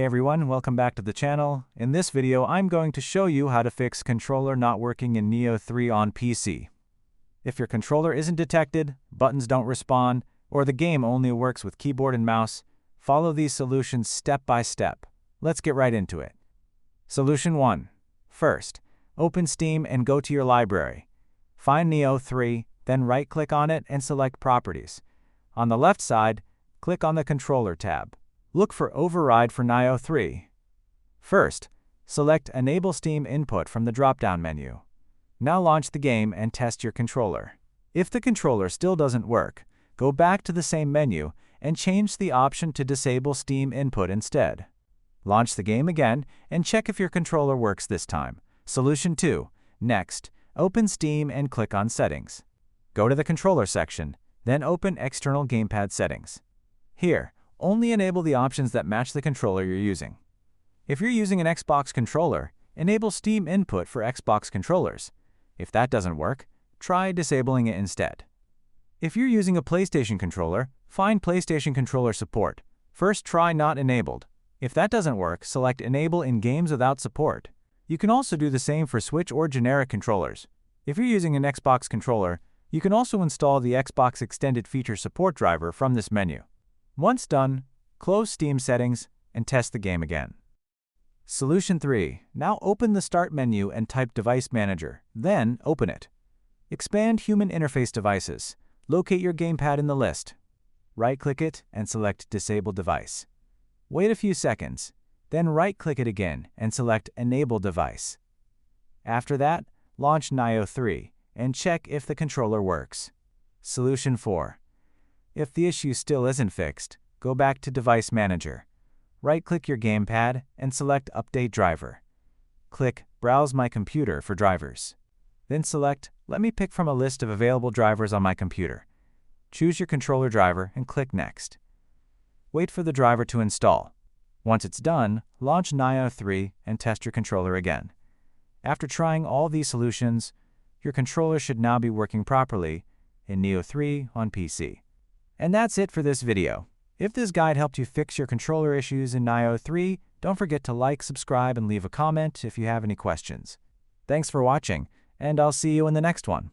everyone, welcome back to the channel. In this video, I'm going to show you how to fix controller not working in NIOH 3 on PC. If your controller isn't detected, buttons don't respond, or the game only works with keyboard and mouse, follow these solutions step by step. Let's get right into it. Solution 1. First, open Steam and go to your library. Find NIOH 3, then right-click on it and select Properties. On the left side, click on the Controller tab. Look for Override for NIOH 3. First, select Enable Steam Input from the drop-down menu. Now launch the game and test your controller. If the controller still doesn't work, go back to the same menu and change the option to Disable Steam Input instead. Launch the game again and check if your controller works this time. Solution 2. Next, open Steam and click on Settings. Go to the Controller section, then open External Gamepad Settings. Here, only enable the options that match the controller you're using. If you're using an Xbox controller, enable Steam Input for Xbox controllers. If that doesn't work, try disabling it instead. If you're using a PlayStation controller, find PlayStation controller support. First, try Not Enabled. If that doesn't work, select Enable in games without support. You can also do the same for Switch or generic controllers. If you're using an Xbox controller, you can also install the Xbox Extended Feature Support driver from this menu. Once done, close Steam Settings and test the game again. Solution 3. Now open the Start menu and type Device Manager, then open it. Expand Human Interface Devices. Locate your gamepad in the list. Right-click it and select Disable Device. Wait a few seconds, then right-click it again and select Enable Device. After that, launch NIOH 3 and check if the controller works. Solution 4. If the issue still isn't fixed, go back to Device Manager. Right-click your gamepad and select Update Driver. Click Browse My Computer for drivers. Then select Let me pick from a list of available drivers on my computer. Choose your controller driver and click Next. Wait for the driver to install. Once it's done, launch NIOH 3 and test your controller again. After trying all these solutions, your controller should now be working properly in NIOH 3 on PC. And that's it for this video. If this guide helped you fix your controller issues in NIOH 3, don't forget to like, subscribe, and leave a comment if you have any questions. Thanks for watching, and I'll see you in the next one.